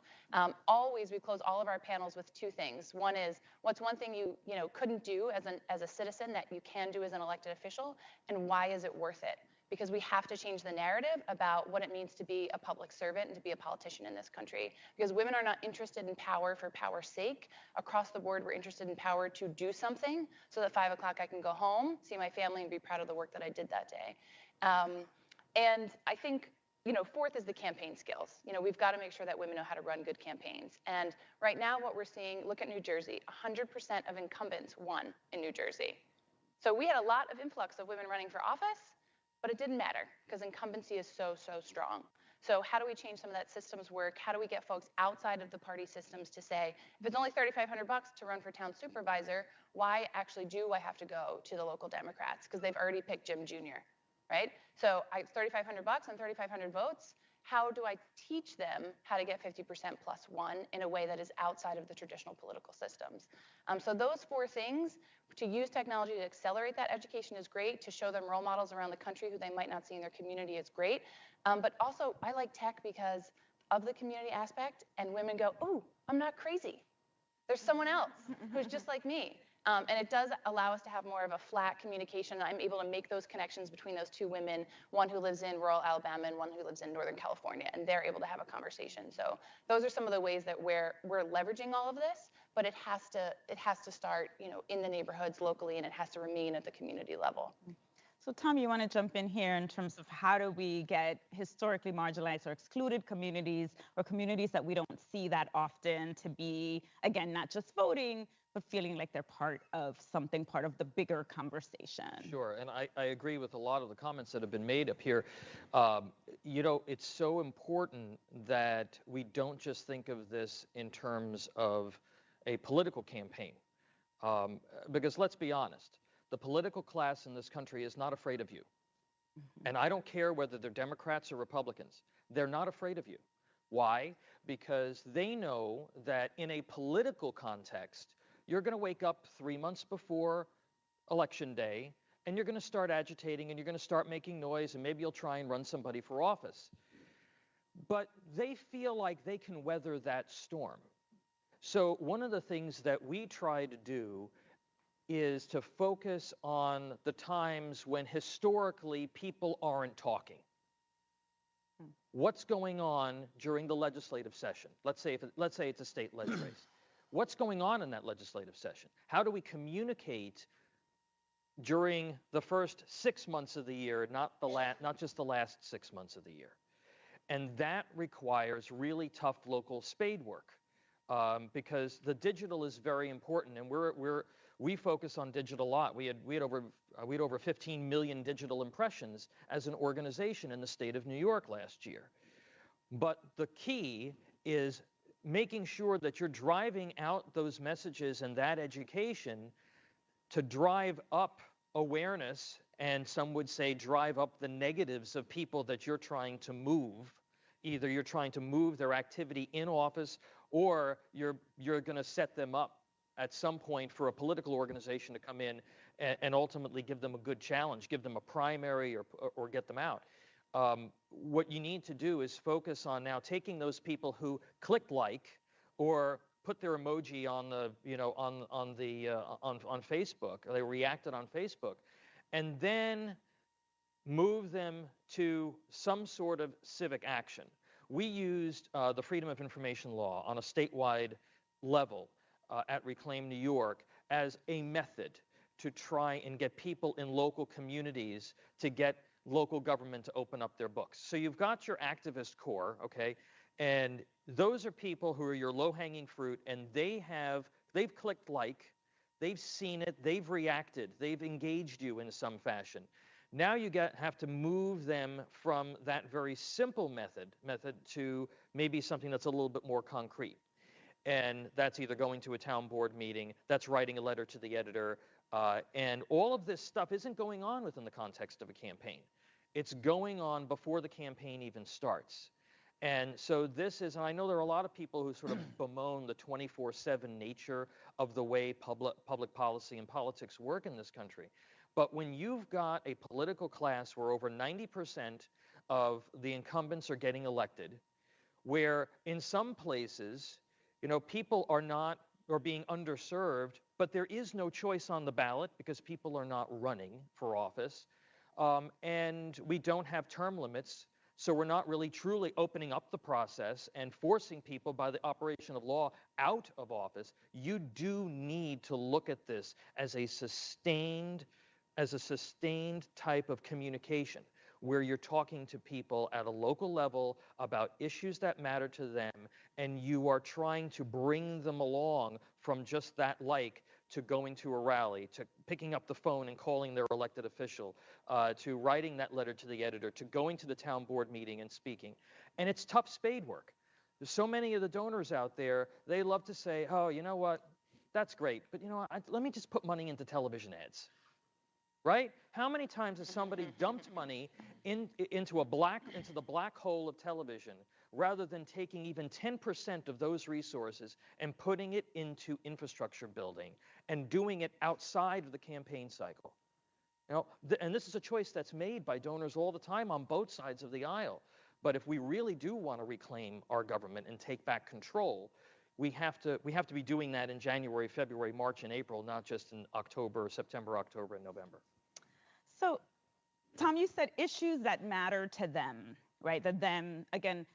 Always, we close all of our panels with 2 things. One is, what's one thing you couldn't do as a citizen that you can do as an elected official, and why is it worth it? Because we have to change the narrative about what it means to be a public servant and to be a politician in this country. Because women are not interested in power for power's sake. Across the board, we're interested in power to do something so that 5 o'clock I can go home, see my family, and be proud of the work that I did that day. And I think, fourth is the campaign skills. We've got to make sure that women know how to run good campaigns. And right now what we're seeing, look at New Jersey, 100% of incumbents won in New Jersey. So we had a lot of influx of women running for office, but it didn't matter because incumbency is so, so strong. So how do we change some of that systems work? How do we get folks outside of the party systems to say, if it's only $3,500 to run for town supervisor, why actually do I have to go to the local Democrats? Because they've already picked Jim Jr., right? So it's $3,500 and 3,500 votes. How do I teach them how to get 50% plus one in a way that is outside of the traditional political systems? So those four things, to use technology to accelerate that education is great. To show them role models around the country who they might not see in their community is great. But also, I like tech because of the community aspect, and women go, "Ooh, I'm not crazy. There's someone else who's just like me." And it does allow us to have more of a flat communication. I'm able to make those connections between those two women, one who lives in rural Alabama and one who lives in Northern California, and they're able to have a conversation. So those are some of the ways that we're leveraging all of this, but it has to start, in the neighborhoods locally, and it has to remain at the community level. So Tom, you want to jump in here in terms of how do we get historically marginalized or excluded communities, or communities that we don't see that often, to be, again, not just voting, but feeling like they're part of something, part of the bigger conversation. Sure, and I agree with a lot of the comments that have been made up here. It's so important that we don't just think of this in terms of a political campaign, because let's be honest, the political class in this country is not afraid of you. And I don't care whether they're Democrats or Republicans. They're not afraid of you. Why? Because they know that in a political context, you're going to wake up 3 months before Election Day, and you're going to start agitating, and you're going to start making noise, and maybe you'll try and run somebody for office. But they feel like they can weather that storm. So one of the things that we try to do is to focus on the times when historically people aren't talking. What's going on during the legislative session? Let's say it's a state ledge race. What's going on in that legislative session? How do we communicate during the first 6 months of the year, not just the last 6 months of the year? And that requires really tough local spade work, because the digital is very important, and we focus on digital a lot. We had over 15 million digital impressions as an organization in the state of New York last year. But the key is making sure that you're driving out those messages and that education to drive up awareness, and some would say drive up the negatives of people that you're trying to move. Either you're trying to move their activity in office, or you're going to set them up at some point for a political organization to come in and ultimately give them a good challenge, give them a primary, or get them out. What you need to do is focus on now taking those people who clicked like or put their emoji on the on Facebook, or they reacted on Facebook, and then move them to some sort of civic action. We used the Freedom of Information Law on a statewide level at Reclaim New York as a method to try and get people in local communities to get local government to open up their books. So you've got your activist core, okay, and those are people who are your low-hanging fruit, and they've clicked like, they've seen it, they've reacted, they've engaged you in some fashion. Now you have to move them from that very simple method to maybe something that's a little bit more concrete. And that's either going to a town board meeting, that's writing a letter to the editor, and all of this stuff isn't going on within the context of a campaign. It's going on before the campaign even starts. And so this is, and I know there are a lot of people who sort of bemoan the 24/7 nature of the way public policy and politics work in this country. But when you've got a political class where over 90% of the incumbents are getting elected, where in some places, people are being underserved, but there is no choice on the ballot because people are not running for office, and we don't have term limits, so we're not really truly opening up the process and forcing people by the operation of law out of office. You do need to look at this as a sustained type of communication, where you're talking to people at a local level about issues that matter to them, and you are trying to bring them along from just that to going to a rally, to picking up the phone and calling their elected official, to writing that letter to the editor, to going to the town board meeting and speaking. And it's tough spade work. There's so many of the donors out there, they love to say, oh, you know what, that's great, but let me just put money into television ads. right? How many times has somebody dumped money into the black hole of television rather than taking even 10% of those resources and putting it into infrastructure building and doing it outside of the campaign cycle? And this is a choice that's made by donors all the time on both sides of the aisle. But if we really do want to reclaim our government and take back control, we have to be doing that in January, February, March, and April, not just in September, October, and November. So, Tom, you said issues that matter to them, right? The them, again,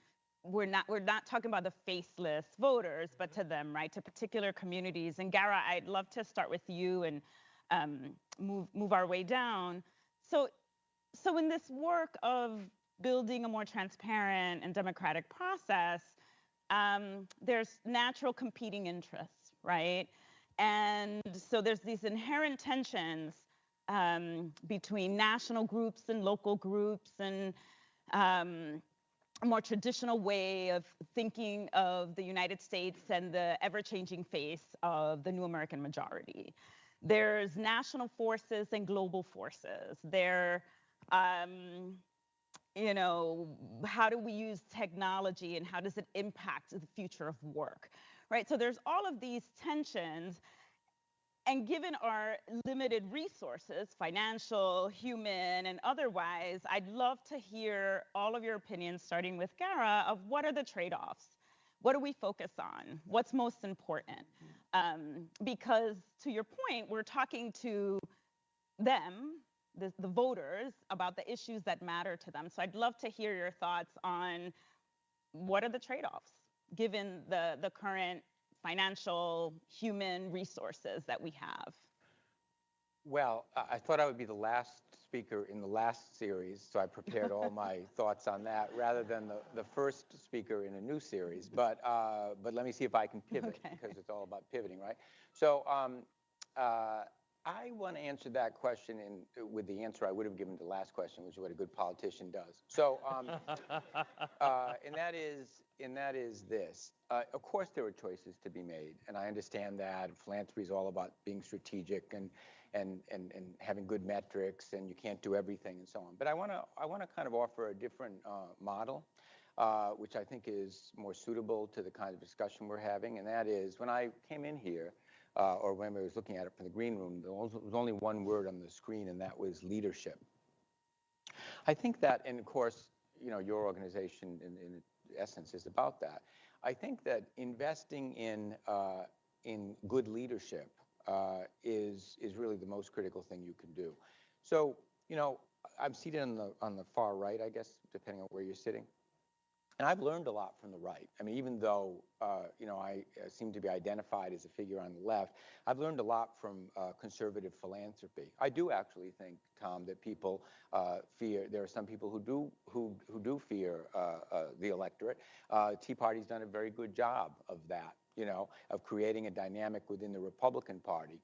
we're not talking about the faceless voters, but to them, right? To particular communities. And Gara, I'd love to start with you and move our way down. So in this work of building a more transparent and democratic process, there's natural competing interests, right? And so there's these inherent tensions between national groups and local groups and a more traditional way of thinking of the United States and the ever-changing face of the new American majority. There's national forces and global forces. There, you know, how do we use technology and how does it impact the future of work, right? So there's all of these tensions. And given our limited resources, financial, human, and otherwise, I'd love to hear all of your opinions, starting with Gara, of what are the trade-offs? What do we focus on? What's most important? Because to your point, we're talking to them, the voters, about the issues that matter to them. So I'd love to hear your thoughts on what are the trade-offs, given the current financial, human resources that we have. Well, I thought I would be the last speaker in the last series, so I prepared all my thoughts on that rather than the first speaker in a new series. But let me see if I can pivot, because it's all about pivoting, right? So I want to answer that question with the answer I would have given to the last question, which is what a good politician does. So, and that is this. Of course, there are choices to be made, and I understand that. Philanthropy is all about being strategic and having good metrics, and you can't do everything and so on. But I want to kind of offer a different model, which I think is more suitable to the kind of discussion we're having, and that is when I came in here. Or when I was looking at it from the green room, there was only one word on the screen, and that was leadership. I think that, and of course, you know, your organization in essence is about that. I think that investing in good leadership is really the most critical thing you can do. So, you know, I'm seated on the far right, I guess, depending on where you're sitting. And I've learned a lot from the right. I mean, even though, you know, I seem to be identified as a figure on the left, I've learned a lot from conservative philanthropy. I do actually think, Tom, that people fear. There are some people who do fear the electorate. Tea Party's done a very good job of that, you know, of creating a dynamic within the Republican Party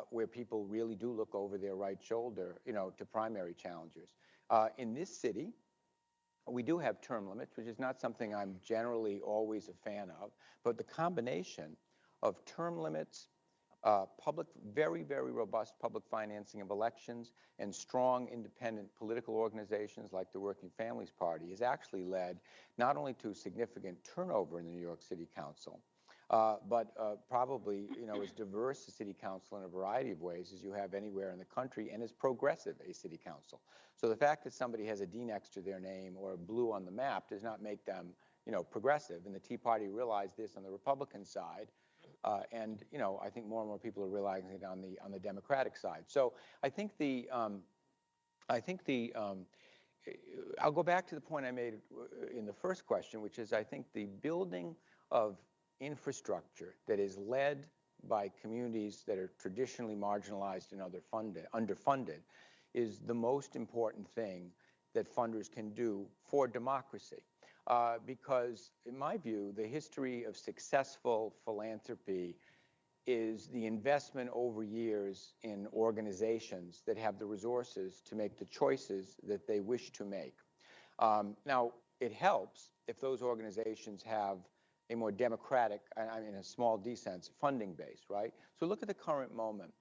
where people really do look over their right shoulder, you know, to primary challengers. In this city, we do have term limits, which is not something I'm generally always a fan of, but the combination of term limits, very, very robust public financing of elections, and strong independent political organizations like the Working Families Party has actually led not only to significant turnover in the New York City Council, but probably, you know, as diverse a city council in a variety of ways as you have anywhere in the country, and as progressive a city council. So the fact that somebody has a D next to their name or a blue on the map does not make them, you know, progressive. And the Tea Party realized this on the Republican side, and you know, I think more and more people are realizing it on the Democratic side. So I think I'll go back to the point I made in the first question, which is I think the building of infrastructure that is led by communities that are traditionally marginalized and underfunded is the most important thing that funders can do for democracy. Because in my view, the history of successful philanthropy is the investment over years in organizations that have the resources to make the choices that they wish to make. Now, it helps if those organizations have a more democratic, I mean, a small d sense, funding base, right? So look at the current moment.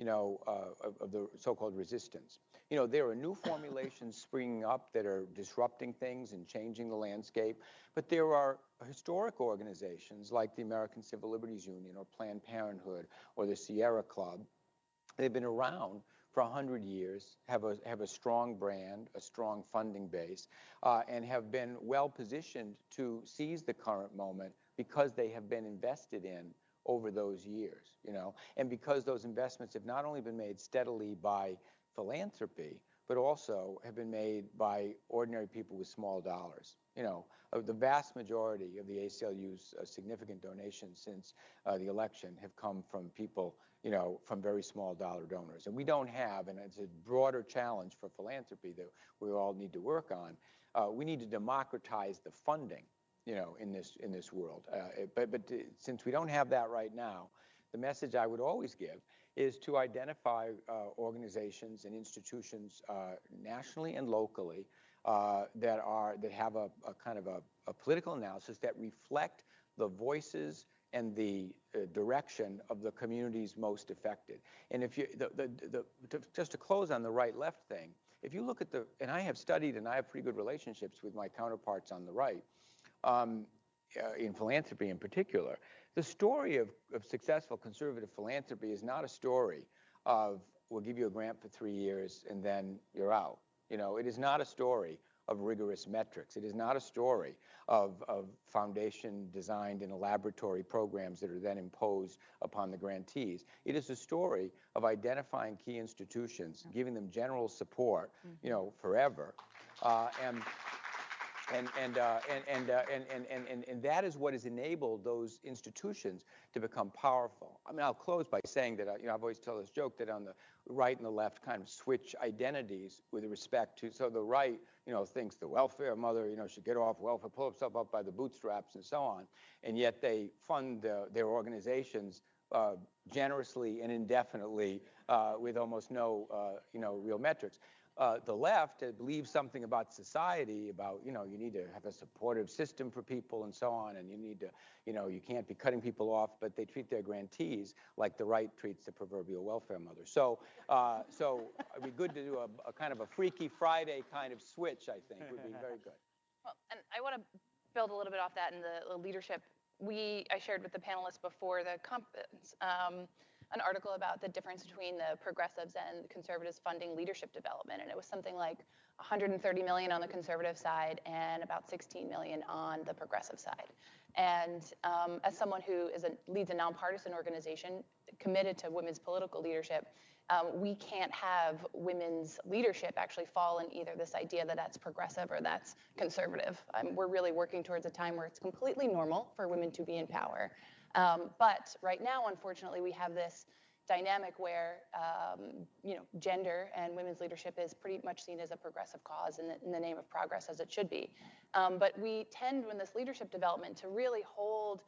of the so-called resistance. There are new formulations springing up that are disrupting things and changing the landscape, but there are historic organizations like the American Civil Liberties Union or Planned Parenthood or the Sierra Club. They've been around for 100 years, have a strong brand, a strong funding base, and have been well positioned to seize the current moment because they have been invested in over those years, and because those investments have not only been made steadily by philanthropy, but also have been made by ordinary people with small dollars. The vast majority of the ACLU's significant donations since the election have come from people, from very small dollar donors. And we don't have, and it's a broader challenge for philanthropy that we all need to work on, we need to democratize the funding in this world. But since we don't have that right now, the message I would always give is to identify organizations and institutions nationally and locally that have a kind of a political analysis that reflect the voices and the direction of the communities most affected. And if you, just to close on the right-left thing, if you look at and I have studied and I have pretty good relationships with my counterparts on the right, in philanthropy in particular, the story of successful conservative philanthropy is not a story of, we'll give you a grant for 3 years and then you're out. It is not a story of rigorous metrics. It is not a story of foundation designed in a laboratory programs that are then imposed upon the grantees. It is a story of identifying key institutions, giving them general support, forever, and that is what has enabled those institutions to become powerful. I mean, I'll close by saying that I've always told this joke that on the right and the left kind of switch identities with respect to. So the right, thinks the welfare mother, should get off welfare, pull herself up by the bootstraps, and so on, and yet they fund their organizations generously and indefinitely with almost no, real metrics. The left believes something about society, about, you need to have a supportive system for people and so on, and you need to, you can't be cutting people off, but they treat their grantees like the right treats the proverbial welfare mother. So it'd be good to do a kind of a Freaky Friday kind of switch, I think, would be very good. Well, and I want to build a little bit off that in the leadership. I shared with the panelists before the conference an article about the difference between the progressives and conservatives funding leadership development, and it was something like 130 million on the conservative side and about 16 million on the progressive side. And as someone who leads a nonpartisan organization committed to women's political leadership, we can't have women's leadership actually fall in either this idea that that's progressive or that's conservative. We're really working towards a time where it's completely normal for women to be in power. But right now, unfortunately, we have this dynamic where, gender and women's leadership is pretty much seen as a progressive cause in the name of progress, as it should be. But we tend, in this leadership development, to really hold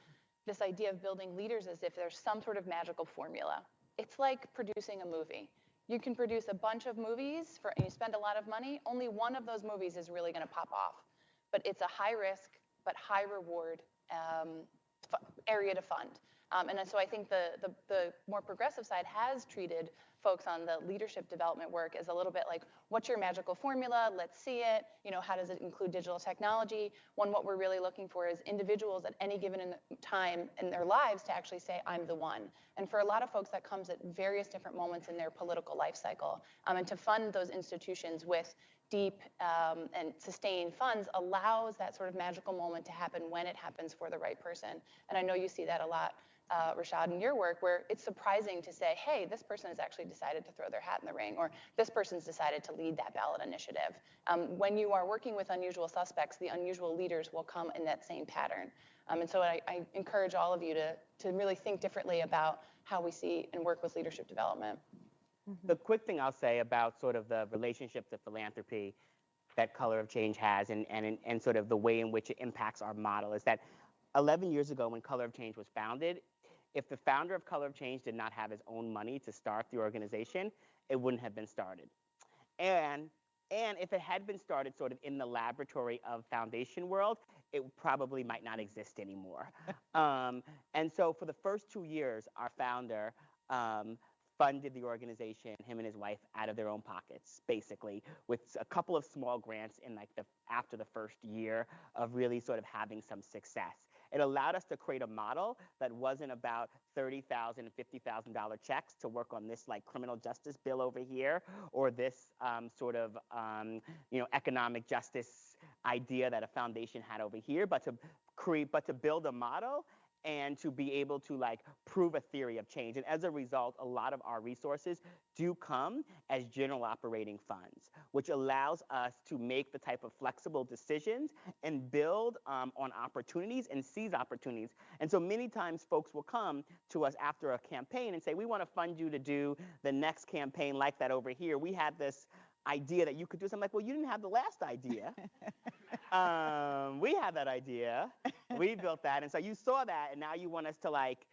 this idea of building leaders as if there's some sort of magical formula. It's like producing a movie. You can produce a bunch of movies and you spend a lot of money. Only one of those movies is really going to pop off. But it's a high risk but high reward area to fund. And so I think the more progressive side has treated folks on the leadership development work as a little bit like, what's your magical formula? Let's see it. How does it include digital technology? What we're really looking for is individuals at any given time in their lives to actually say, I'm the one. And for a lot of folks, that comes at various different moments in their political life cycle. And to fund those institutions with deep and sustained funds allows that sort of magical moment to happen when it happens for the right person. And I know you see that a lot, Rashad, in your work, where it's surprising to say, hey, this person has actually decided to throw their hat in the ring, or this person's decided to lead that ballot initiative. When you are working with unusual suspects, the unusual leaders will come in that same pattern. And so I encourage all of you to really think differently about how we see and work with leadership development. The quick thing I'll say about sort of the relationship to philanthropy that Color of Change has and sort of the way in which it impacts our model is that 11 years ago when Color of Change was founded, if the founder of Color of Change did not have his own money to start the organization, it wouldn't have been started. And if it had been started sort of in the laboratory of foundation world, it probably might not exist anymore. And so for the first 2 years, our founder funded the organization, him and his wife, out of their own pockets, basically, with a couple of small grants in like after the first year of really sort of having some success. It allowed us to create a model that wasn't about $30,000 and $50,000 checks to work on this like criminal justice bill over here, or this sort of economic justice idea that a foundation had over here, but to build a model and to be able to like prove a theory of change. And as a result, a lot of our resources do come as general operating funds, which allows us to make the type of flexible decisions and build on opportunities and seize opportunities. And so many times folks will come to us after a campaign and say, we want to fund you to do the next campaign like that over here. We had this idea that you could do something. Like, well, you didn't have the last idea. We had that idea. We built that. And so you saw that, and now you want us to like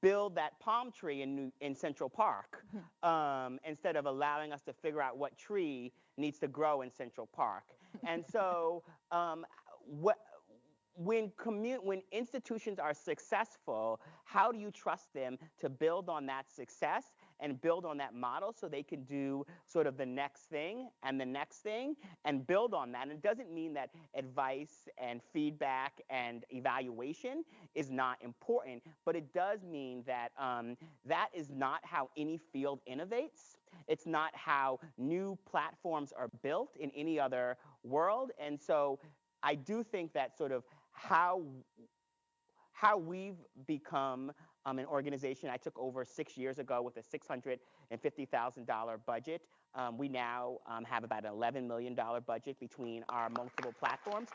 build that palm tree in Central Park instead of allowing us to figure out what tree needs to grow in Central Park. And so when institutions are successful, how do you trust them to build on that success and build on that model so they can do sort of the next thing and the next thing and build on that? And it doesn't mean that advice and feedback and evaluation is not important, but it does mean that that is not how any field innovates. It's not how new platforms are built in any other world. And so I do think that sort of how we've become an organization. I took over 6 years ago with a $650,000 budget. We now have about an $11 million budget between our multiple platforms.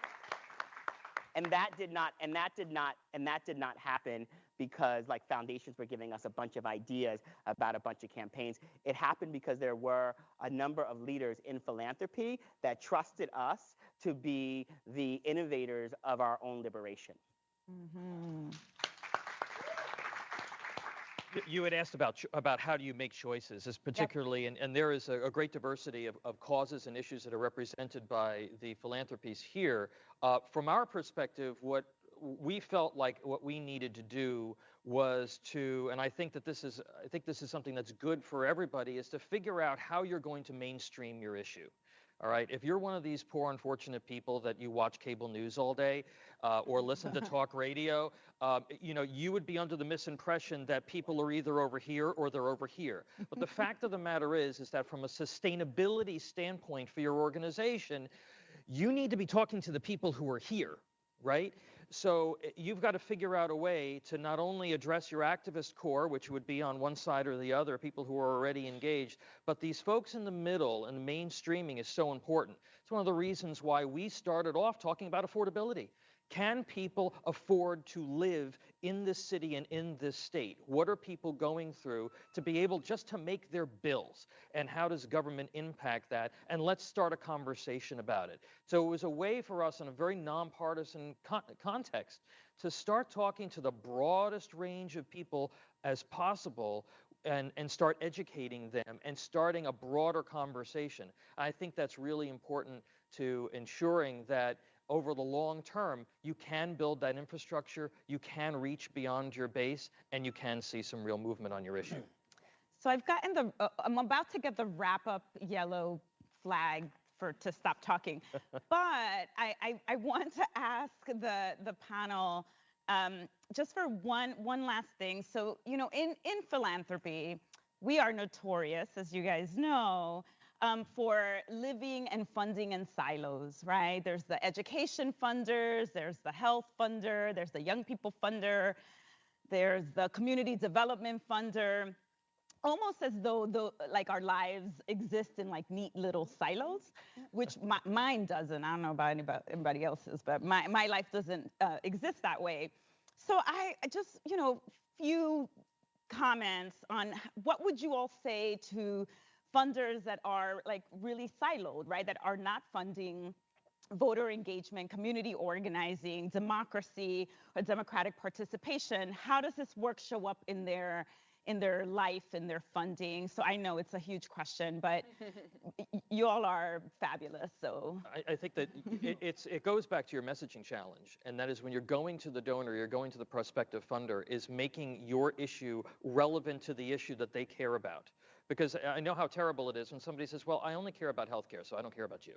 And that did not happen because like foundations were giving us a bunch of ideas about a bunch of campaigns. It happened because there were a number of leaders in philanthropy that trusted us to be the innovators of our own liberation. Mm-hmm. You had asked about how do you make choices, as particularly, Yep. and there is a great diversity of causes and issues that are represented by the philanthropies here. From our perspective, what we felt like what we needed to do was to, and I think this is something that's good for everybody, is to figure out how you're going to mainstream your issue. All right, if you're one of these poor, unfortunate people that you watch cable news all day or listen to talk radio, you would be under the misimpression that people are either over here or they're over here. But the fact of the matter is that from a sustainability standpoint for your organization, you need to be talking to the people who are here, right? So you've got to figure out a way to not only address your activist core, which would be on one side or the other, people who are already engaged, but these folks in the middle and mainstreaming is so important. It's one of the reasons why we started off talking about affordability. Can people afford to live in this city and in this state? What are people going through to be able just to make their bills? And how does government impact that? And let's start a conversation about it. So it was a way for us in a very nonpartisan context to start talking to the broadest range of people as possible and start educating them and starting a broader conversation. I think that's really important to ensuring that over the long term, you can build that infrastructure, you can reach beyond your base, and you can see some real movement on your issue. So I'm about to get the wrap-up yellow flag to stop talking, but I want to ask the panel just for one last thing. So, in philanthropy, we are notorious, as you guys know, for living and funding in silos, right? There's the education funders, there's the health funder, there's the young people funder, there's the community development funder, almost as though like our lives exist in like neat little silos, which mine doesn't. I don't know about anybody else's, but my life doesn't exist that way. So I just, few comments on what would you all say to funders that are like really siloed, right? That are not funding voter engagement, community organizing, democracy, or democratic participation. How does this work show up in their in their life and their funding. So I know it's a huge question, but you all are fabulous. So I think that it goes back to your messaging challenge, and that is when you're going to the donor, you're going to the prospective funder, is making your issue relevant to the issue that they care about. Because I know how terrible it is when somebody says, well, I only care about healthcare, so I don't care about you.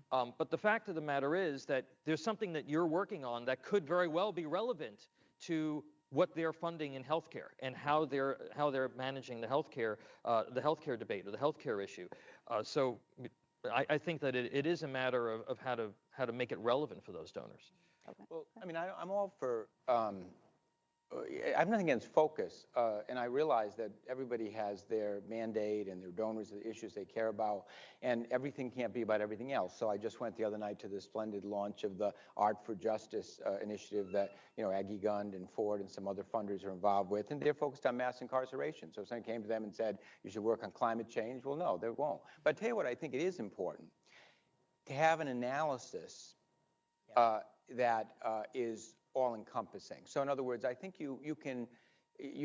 But the fact of the matter is that there's something that you're working on that could very well be relevant to what they're funding in healthcare and how they're managing the healthcare debate or the healthcare issue. So I think that it is a matter of how to make it relevant for those donors. Well, I mean, I'm all for. I have nothing against focus, and I realize that everybody has their mandate and their donors, the issues they care about, and everything can't be about everything else. So I just went the other night to the splendid launch of the Art for Justice initiative that Aggie Gund and Ford and some other funders are involved with, and they're focused on mass incarceration. So if someone came to them and said, you should work on climate change, well, no, they won't. But I tell you what, I think it is important to have an analysis that is all-encompassing. So in other words, I think you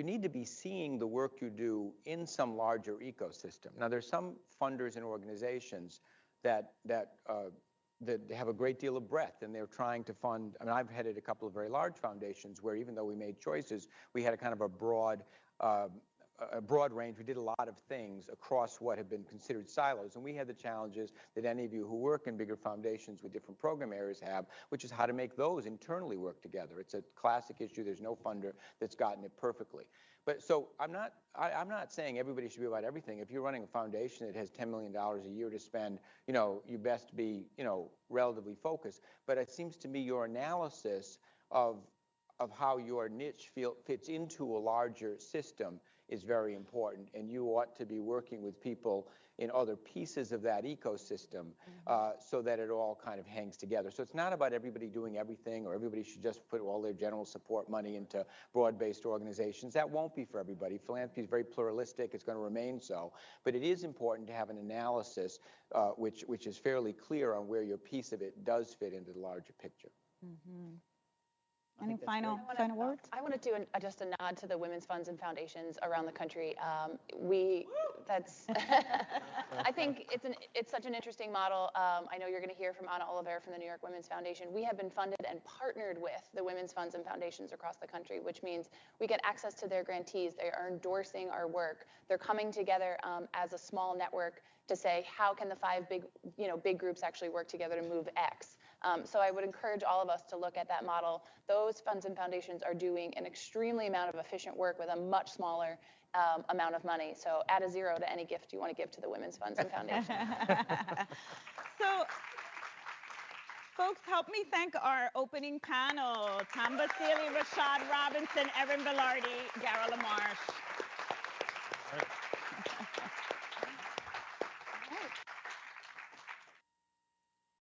need to be seeing the work you do in some larger ecosystem. Now, there's some funders and organizations that have a great deal of breadth, and they're trying to fund. I mean, I've headed a couple of very large foundations where, even though we made choices, we had a kind of a broad range. We did a lot of things across what have been considered silos, and we had the challenges that any of you who work in bigger foundations with different program areas have, which is how to make those internally work together. It's a classic issue. There's no funder that's gotten it perfectly. But so I'm not saying everybody should be about everything. If you're running a foundation that has $10 million a year to spend, you best be, relatively focused. But it seems to me your analysis of how your niche fits into a larger system is very important, and you ought to be working with people in other pieces of that ecosystem so that it all kind of hangs together. So it's not about everybody doing everything, or everybody should just put all their general support money into broad-based organizations. That won't be for everybody. Philanthropy is very pluralistic. It's going to remain so. But it is important to have an analysis which is fairly clear on where your piece of it does fit into the larger picture. Any final words? I want to do just a nod to the women's funds and foundations around the country. I think it's such an interesting model. I know you're going to hear from Anna Oliver from the New York Women's Foundation. We have been funded and partnered with the women's funds and foundations across the country, which means we get access to their grantees. They are endorsing our work. They're coming together as a small network to say, how can the five big groups actually work together to move X? So I would encourage all of us to look at that model. Those funds and foundations are doing an extremely amount of efficient work with a much smaller amount of money. So add a zero to any gift you want to give to the women's funds and foundations. So, folks, help me thank our opening panel: Tom Basile, Rashad Robinson, Erin Vilardi, Gara LaMarche.